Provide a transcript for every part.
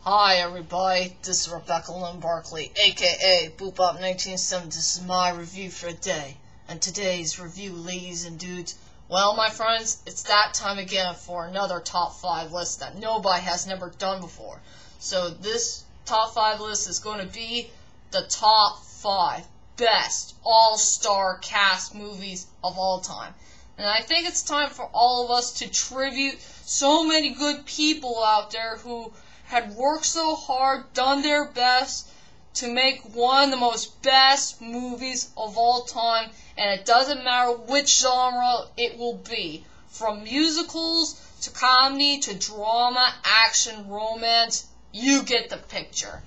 Hi everybody, this is Rebecca Lynn Barkley, aka BoopUp1970. This is my review for the day. And today's review, ladies and dudes, well my friends, it's that time again for another top 5 list that nobody has never done before. So this top 5 list is going to be the top 5 best all-star cast movies of all time. And I think it's time for all of us to tribute so many good people out there who had worked so hard, done their best to make one of the most best movies of all time, and it doesn't matter which genre it will be. From musicals to comedy to drama, action, romance, you get the picture.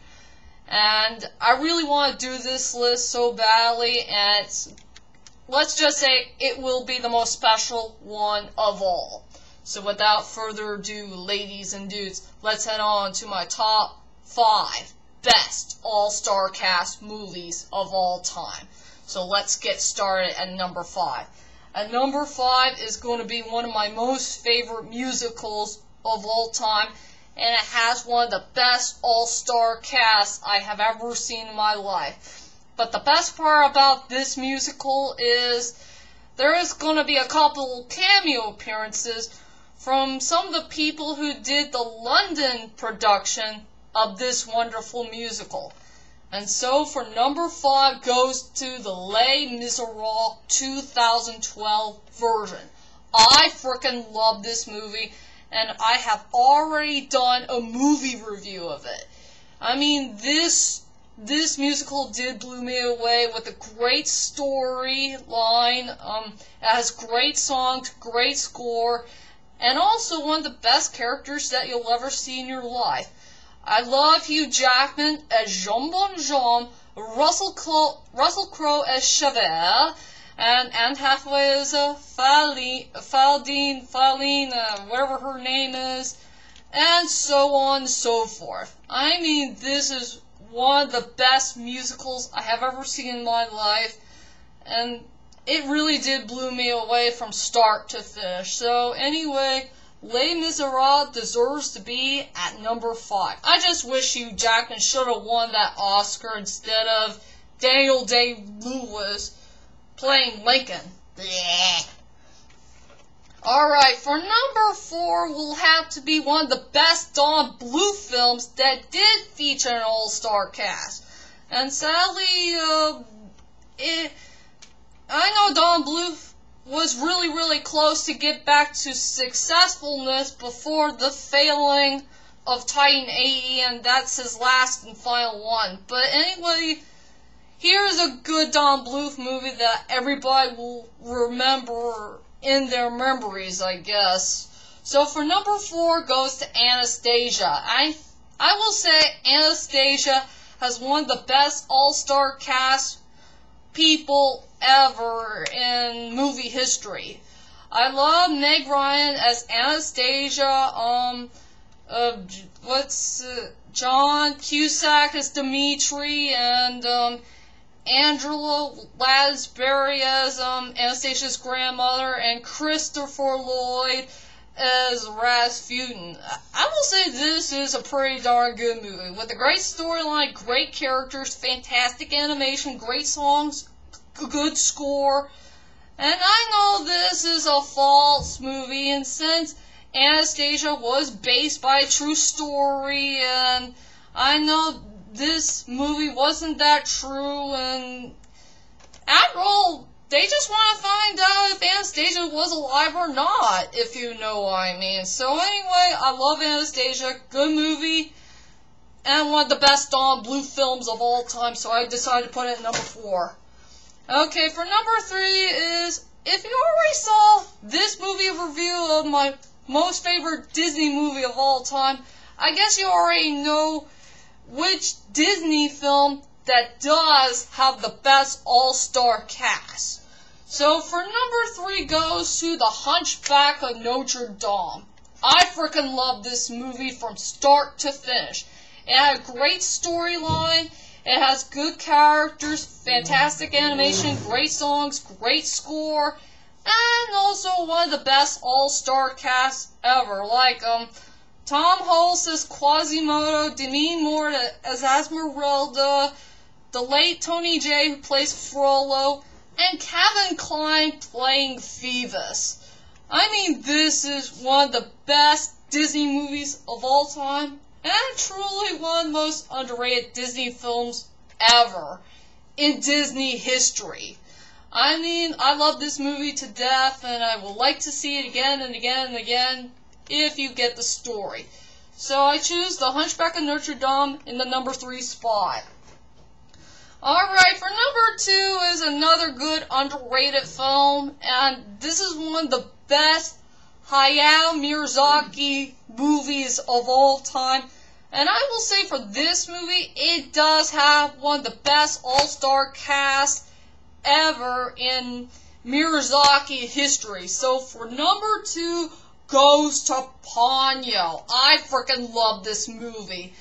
And I really want to do this list so badly, and let's just say it will be the most special one of all. So without further ado, ladies and dudes, let's head on to my top 5 best all-star cast movies of all time. So let's get started at number 5. At number 5 is going to be one of my most favorite musicals of all time, and it has one of the best all-star casts I have ever seen in my life. But the best part about this musical is there is going to be a couple cameo appearances from some of the people who did the London production of this wonderful musical. And so for number 5 goes to the Les Miserables 2012 version. I frickin' love this movie, and I have already done a movie review of it. I mean, this musical did blow me away with a great storyline. It has great songs, great score, and also one of the best characters that you'll ever see in your life. I love Hugh Jackman as Jean Valjean, Russell Crowe as Javert, and Anne Hathaway as Faldine, whatever her name is, and so on and so forth. I mean, this is one of the best musicals I have ever seen in my life, and it really did blow me away from start to finish. So anyway, Les Miserables deserves to be at number 5. I just wish Hugh Jackman should have won that Oscar instead of Daniel Day-Lewis playing Lincoln. Blech. Alright, for number 4 will have to be one of the best Don Bluth films that did feature an all-star cast. And sadly, I know Don Bluth was really close to get back to successfulness before the failing of Titan 80, and that's his last and final one. But anyway, here's a good Don Bluth movie that everybody will remember in their memories, I guess. So for number 4 goes to Anastasia. I will say Anastasia has one of the best all-star cast people ever in movie history. I love Meg Ryan as Anastasia, John Cusack as Dimitri, and Angela Lansbury as Anastasia's grandmother, and Christopher Lloyd as Rasputin. I will say this is a pretty darn good movie, with a great storyline, great characters, fantastic animation, great songs, good score. And I know this is a false movie, and since Anastasia was based by a true story, and I know this movie wasn't that true, and after all, they just want to find out if Anastasia was alive or not, if you know what I mean. So anyway, I love Anastasia, good movie, and one of the best Don Bluth films of all time, so I decided to put it at number 4. Okay, for number 3 is, if you already saw this movie review of my most favorite Disney movie of all time, I guess you already know which Disney film that does have the best all-star cast. So for number 3 goes to The Hunchback of Notre Dame. I freaking love this movie from start to finish. It had a great storyline, it has good characters, fantastic animation, great songs, great score, and also one of the best all-star casts ever, like Tom Hulce as Quasimodo, Demi Moore as Esmeralda, the late Tony Jay who plays Frollo, and Kevin Kline playing Phoebus. I mean, this is one of the best Disney movies of all time, and truly one of the most underrated Disney films ever in Disney history. I mean, I love this movie to death, and I would like to see it again and again and again if you get the story. So I choose The Hunchback of Notre Dame in the number 3 spot. Alright, for number 2 is another good underrated film, and this is one of the best Hayao Miyazaki movies of all time. And I will say for this movie, it does have one of the best all-star casts ever in Miyazaki history. So for number 2 goes to Ponyo. I freaking love this movie.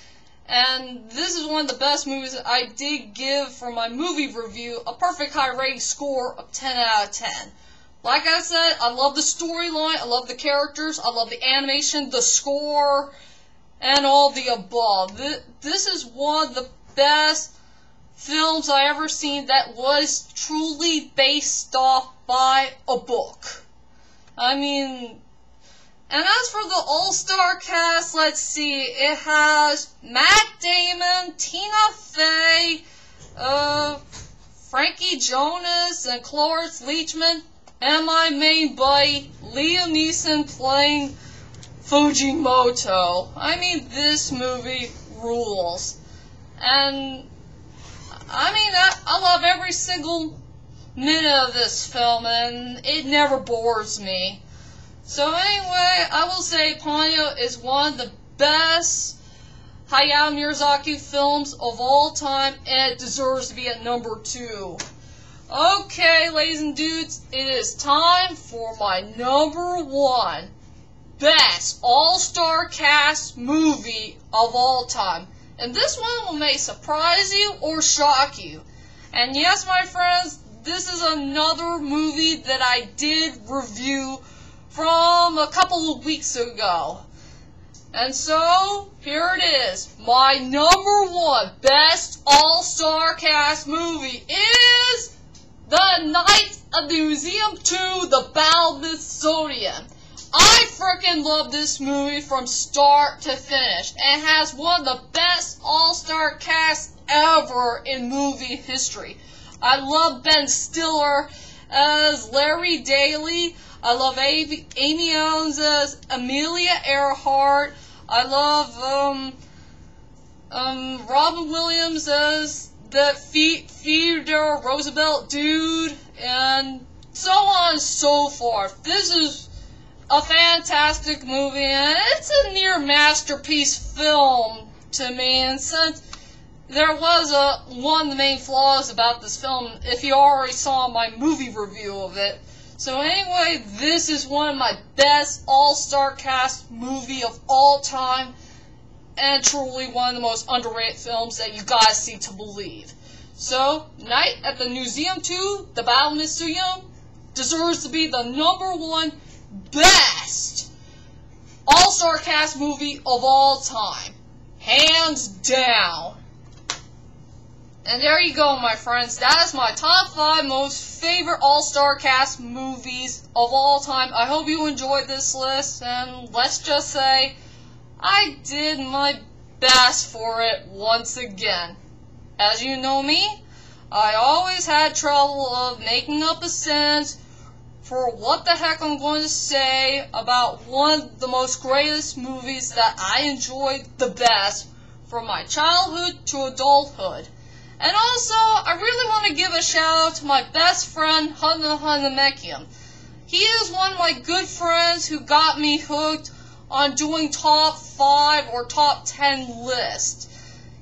And this is one of the best movies I did give for my movie review a perfect high rating score of 10 out of 10. Like I said, I love the storyline, I love the characters, I love the animation, the score, and all the above. This is one of the best films I ever seen that was truly based off by a book. I mean, and as for the all-star cast, let's see, it has Matt Damon, Tina Fey, Frankie Jonas, and Cloris Leachman, and my main buddy, Liam Neeson, playing Fujimoto. I mean, this movie rules. And, I mean, I love every single minute of this film, and it never bores me. So anyway, I will say Ponyo is one of the best Hayao Miyazaki films of all time, and it deserves to be at number 2. Okay, ladies and dudes, it is time for my number 1 best all-star cast movie of all time. And this one will may surprise you or shock you. And yes, my friends, this is another movie that I did review from a couple of weeks ago. And so, here it is. My number 1 best all-star cast movie is The Knights of the Museum 2, The Battle of Mythsodium. I freaking love this movie from start to finish. It has one of the best all-star casts ever in movie history. I love Ben Stiller as Larry Daly. I love Amy Adams as Amelia Earhart. I love Robin Williams as the Theodore Roosevelt dude, and so on and so forth. This is a fantastic movie, and it's a near masterpiece film to me. And since there was one of the main flaws about this film, if you already saw my movie review of it. So anyway, this is one of my best all-star cast movie of all time, and truly one of the most underrated films that you guys see to believe. So, Night at the Museum 2, The Battle of Mythsodium, deserves to be the number 1 best all-star cast movie of all time. Hands down. And there you go, my friends. That is my top 5 most favorite all-star cast movies of all time. I hope you enjoyed this list, and let's just say I did my best for it once again. As you know me, I always had trouble of making up a sentence for what the heck I'm going to say about one of the most greatest movies that I enjoyed the best from my childhood to adulthood. And also, I really want to give a shout out to my best friend, HandeToon. He is one of my good friends who got me hooked on doing top 5 or top 10 lists.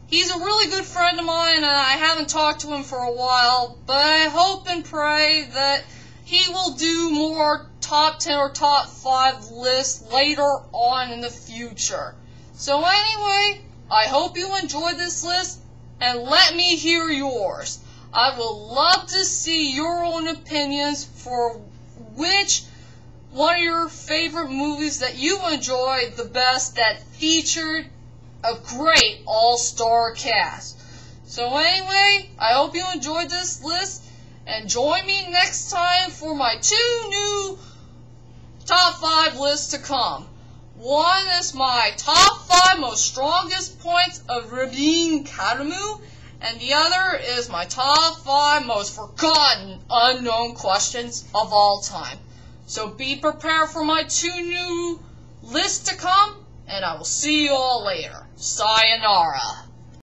He's a really good friend of mine, and I haven't talked to him for a while, but I hope and pray that he will do more top 10 or top 5 lists later on in the future. So anyway, I hope you enjoyed this list, and let me hear yours. I would love to see your own opinions for which one of your favorite movies that you enjoyed the best that featured a great all-star cast. So anyway, I hope you enjoyed this list, and join me next time for my 2 new top 5 lists to come. One is my top 5 most strongest points of Rabin Karamu, and the other is my top 5 most forgotten unknown questions of all time. So be prepared for my 2 new lists to come, and I will see you all later. Sayonara.